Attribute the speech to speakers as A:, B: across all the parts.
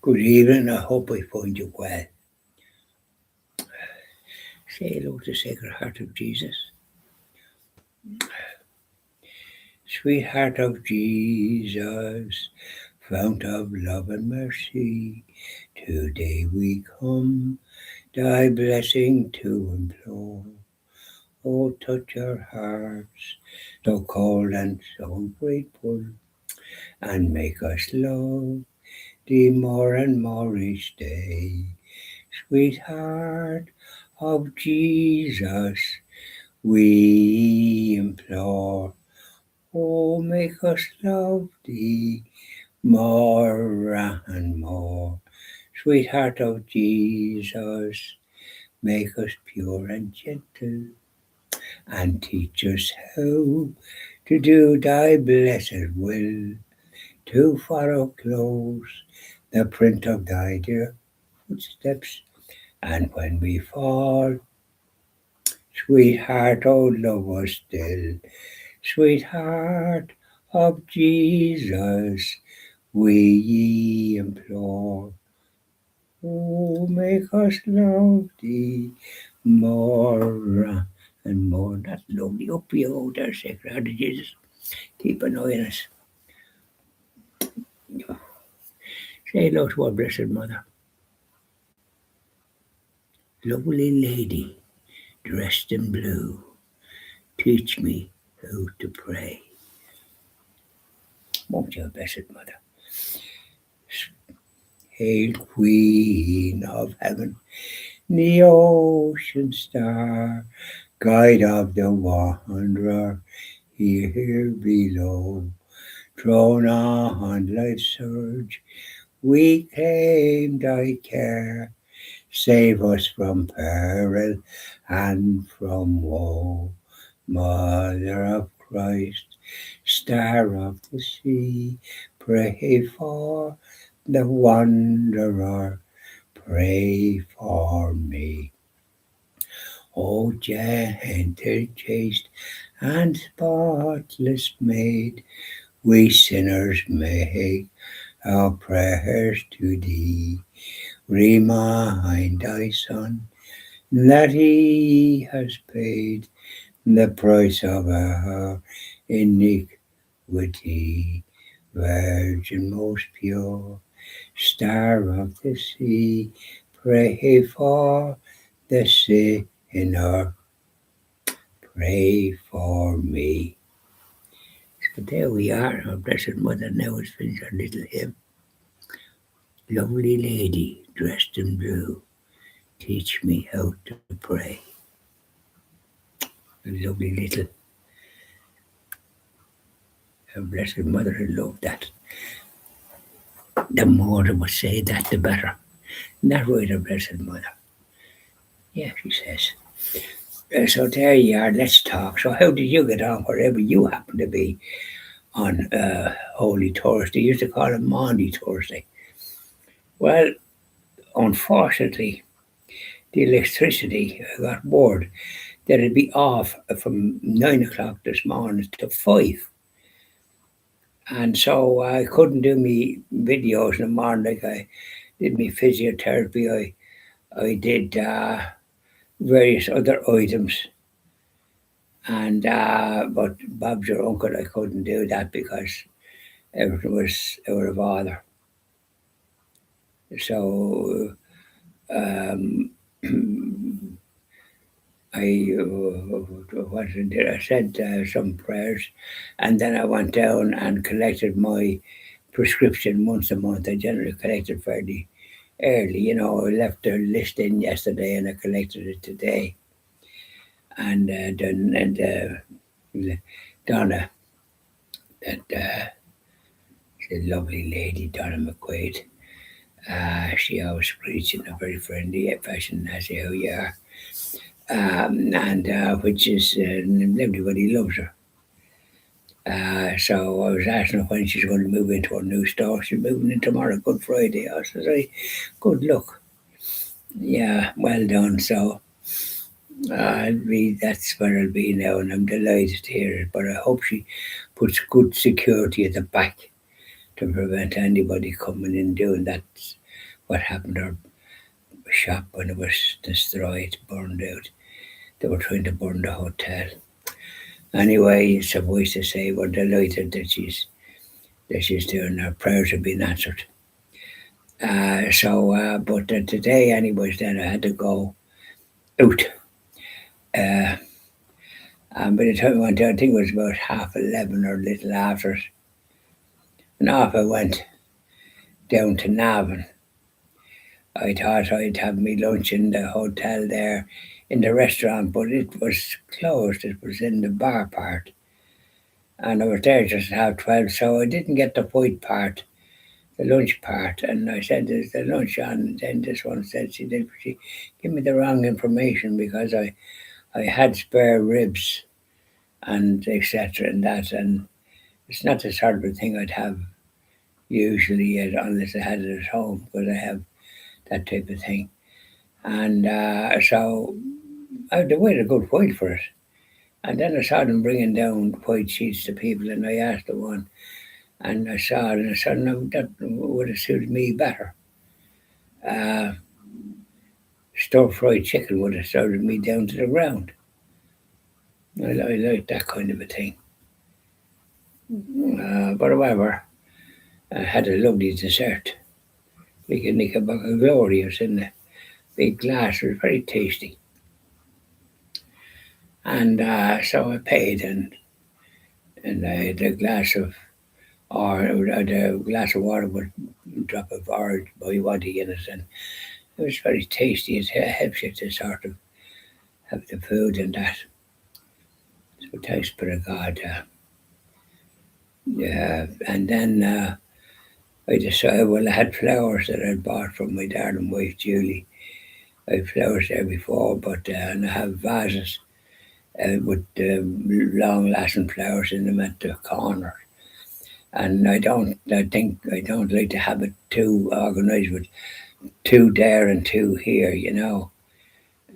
A: Good evening. I hope I find you well. Say hello to the Sacred Heart of Jesus. Sweetheart of Jesus, fount of love and mercy, today we come, thy blessing to implore. Oh, touch our hearts, so cold and so ungrateful, and make us love thee more and more each day. Sweetheart of Jesus, we implore. Oh, make us love thee more and more. Sweetheart of Jesus, make us pure and gentle, and teach us how to do thy blessed will, to follow close the print of thy dear footsteps. And when we fall, sweetheart, oh, love us still. Sweetheart of Jesus, we implore. Oh, make us love thee more and more. That's lovely. Up you go there, Sacred Heart of Jesus. Keep an eye on us. Say hello to our Blessed Mother. Lovely lady, dressed in blue, teach me how to pray. Won't you, Blessed Mother? Hail, Queen of Heaven, the ocean star, guide of the wanderer here below. Thrown on life's surge, we claim thy care. Save us from peril and from woe. Mother of Christ, star of the sea, pray for the wanderer, pray for me. O gentle, chaste, and spotless maid, we sinners make our prayers to thee. Remind thy Son that he has paid the price of our iniquity. Virgin most pure, star of the sea, pray for the sinner, pray for me. So there we are, our Blessed Mother now has finished our little hymn. Lovely lady, dressed in blue, teach me how to pray. A lovely little, our Blessed Mother had loved that. The more they would say that, the better. Isn't that right, our Blessed Mother? Yeah, she says. So there you are, let's talk. So how did you get on wherever you happen to be on Holy Thursday? You used to call it Maundy Thursday. Well, unfortunately, the electricity, I got word that it'd be off from 9 o'clock this morning to 5. And so I couldn't do me videos in the morning like I did me physiotherapy. I did various other items. And but Bob's your uncle, I couldn't do that because everything was out of order. So um, I said some prayers, and then I went down and collected my prescription once a month. I generally collected fairly early. You know, I left the list in yesterday, and I collected it today. And Donna, that she's a lovely lady, Donna McQuaid. She always preached in a very friendly fashion, as how you are. And which is everybody loves her. So I was asking her when she's going to move into her new store. She's moving in tomorrow, Good Friday. I said, hey, good luck. Yeah, well done. So that's where I'll be now, and I'm delighted to hear it. But I hope she puts good security at the back to prevent anybody coming in doing that what happened to our shop when it was destroyed, burned out. They were trying to burn the hotel. Anyway, suffice to say, we're delighted that she's doing her prayers have been answered. But today, anyways, then I had to go out. Uh, and by the time I went out, I think it was about 11:30 or a little after it. And off I went down to Navan. I thought I'd have me lunch in the hotel there in the restaurant, but it was closed. It was in the bar part. And I was there just at 12:30, so I didn't get the white part, the lunch part. And I said, "There's the lunch on." And then this one said she gave me the wrong information because I had spare ribs and etc. and that. And it's not the sort of thing I'd have usually unless I had it at home because I have that type of thing. And so I had to wait a good while for it. And then I saw them bringing down white sheets to people, and I asked the one, and I saw it, and I said, no, that would have suited me better. Uh, Stir fried chicken would have suited me down to the ground. I like that kind of a thing. But however, I had a lovely dessert. Like a Knickerbocker Glorious in a big glass. It was very tasty. And so I paid, and I had a glass of or a glass of water with a drop of orange body in it, and it was very tasty. It helps you to sort of have the food and that. So thanks be to God. Yeah, and then I decided, well, I had flowers that I'd bought from my darling wife Julie. I had flowers there before, but and I have vases with long-lasting flowers in them at the corner. And I don't like to have it too organised with two there and two here, you know.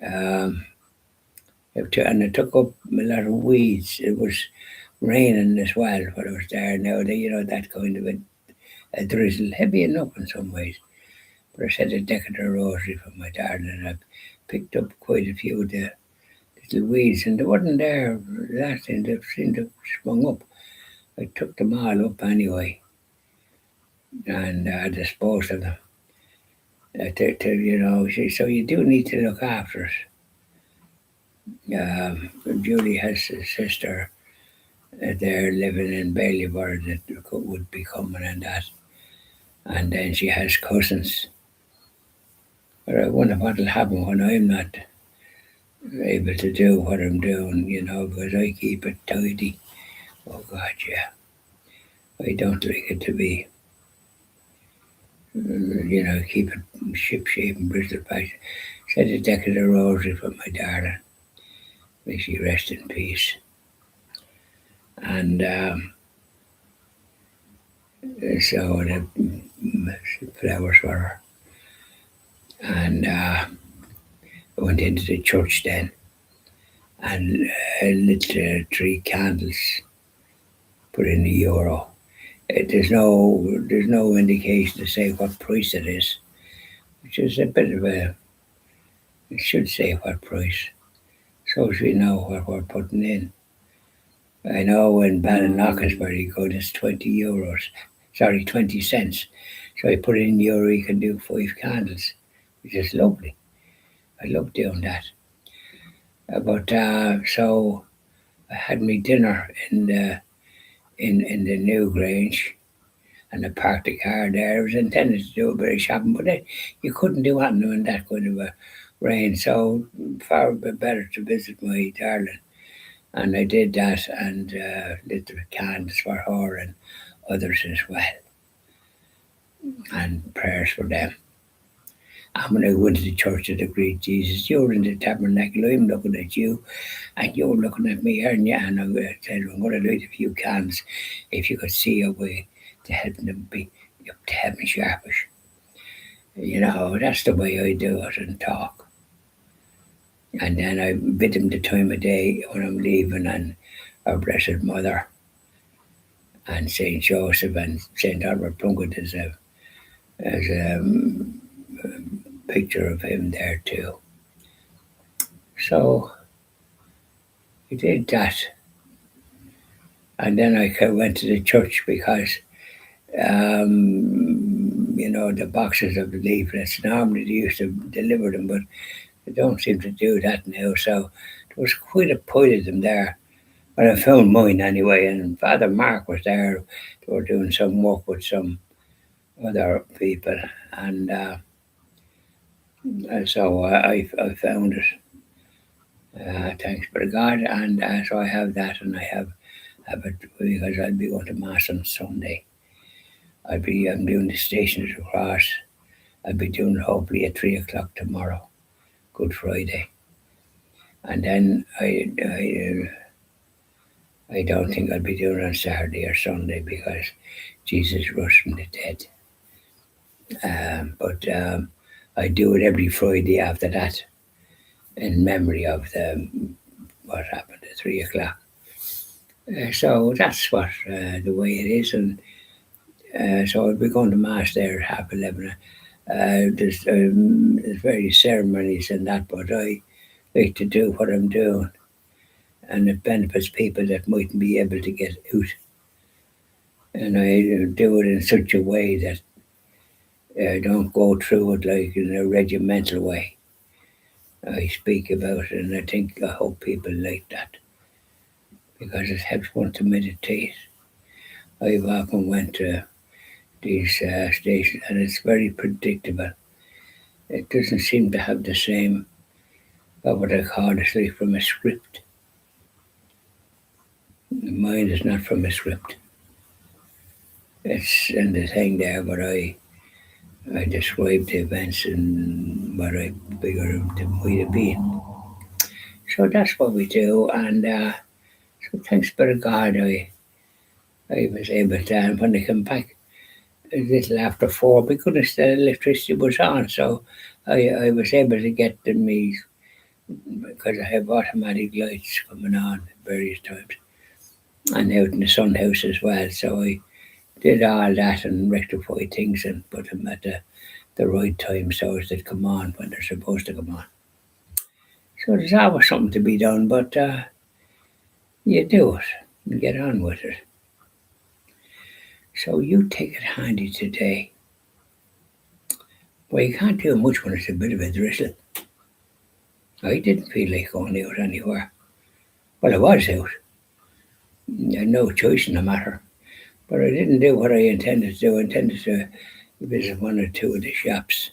A: Um, and it took up a lot of weeds. It was raining as well when I was there. Now, that kind of a drizzle, heavy enough in some ways. But I said a decorative rosary for my darling, and I picked up quite a few of the little weeds, and they weren't there last time. They seemed to have sprung up. I took them all up anyway, and disposed of them. So you do need to look after it. Julie has a sister there living in Ballybor that would be coming and that. And then she has cousins. But I wonder what'll happen when I'm not able to do what I'm doing, because I keep it tidy. Oh God, yeah. I don't like it to be, keep it ship shape and bristle back. Said a decorative rosary for my darling. May she rest in peace. And so the flowers for her. And I went into the church then and lit 3 candles, put in €1. There's no indication to say what price it is, which is a bit of a. It should say what price, so as we know what we're putting in. I know in Ballinlough is very good. It's €20. Sorry, 20 cents. So I put in euro. You can do 5 candles, which is lovely. I love doing that. But so I had my dinner in the new Grange, and I parked the car there. I was intended to do a bit of shopping, but you couldn't do anything in that kind of a rain. So far better to visit my darling, and I did that and lit the candles for her and others as well, and prayers for them. And when I went to the church of the great Jesus, you're in the tabernacle, I'm looking at you, and you're looking at me, aren't you? And I said, I'm going to light a few candles if you could see a way to help them be up to heaven sharpish. That's the way I do it and talk. And then I bid them the time of day when I'm leaving, and our Blessed Mother, and Saint Joseph, and Saint Albert Plunkett as a picture of him there too. So we did that, and then I went to the church because the boxes of the leaflets. Normally they used to deliver them, but they don't seem to do that now. So there was quite a pile of them there. But I found mine anyway, and Father Mark was there. They were doing some work with some other people, and so I found it. Thanks be to God, and so I have that, and I have it because I'll be going to mass on Sunday. I'm doing the Stations of the Cross. I'll be doing it hopefully at 3 o'clock tomorrow, Good Friday, and then I don't think I'll be doing it on Saturday or Sunday because Jesus rose from the dead. But I do it every Friday after that in memory of what happened at 3 o'clock. So that's what the way it is, and so I'll be going to mass there at 11:30. There's various ceremonies and that, but I like to do what I'm doing, and it benefits people that mightn't be able to get out. And I do it in such a way that I don't go through it like in a regimental way. I speak about it, and I hope people like that because it helps one to meditate. I've often went to these stations, and it's very predictable. It doesn't seem to have the same, what I call it, like from a script. Mine is not from a script. It's in the thing there, but I describe the events and what I figure it might have been. So that's what we do, and so thanks be to God, I was able to, and when I come back a little after 4, because the electricity was on, so I was able to get me, because I have automatic lights coming on at various times, and out in the sun house as well, so I did all that and rectified things and put them at the right time so as they come on when they're supposed to come on. So there's always something to be done, but you do it and get on with it. So you take it handy today. Well, you can't do much when it's a bit of a drizzle. I didn't feel like going out anywhere. Well, I was out. I had no choice in the matter. But I didn't do what I intended to do. I intended to visit one or two of the shops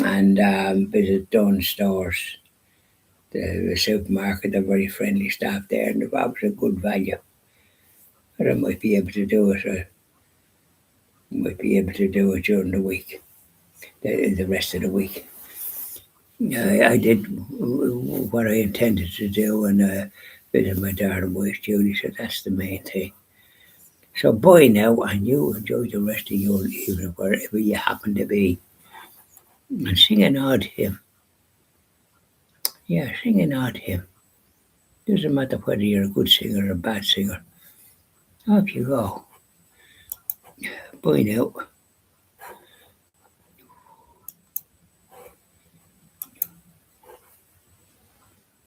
A: and visit Dunnes Stores, the supermarket. They're very friendly staff there, and they've obviously good value. But I might be able to do it. I might be able to do it during the week, the rest of the week. I did what I intended to do and visit my daughter and wife Julie, so that's the main thing. So bye now, and you enjoy the rest of your evening wherever you happen to be. And sing an odd hymn. Yeah, sing an odd hymn. Doesn't matter whether you're a good singer or a bad singer. Off you go. Bye now.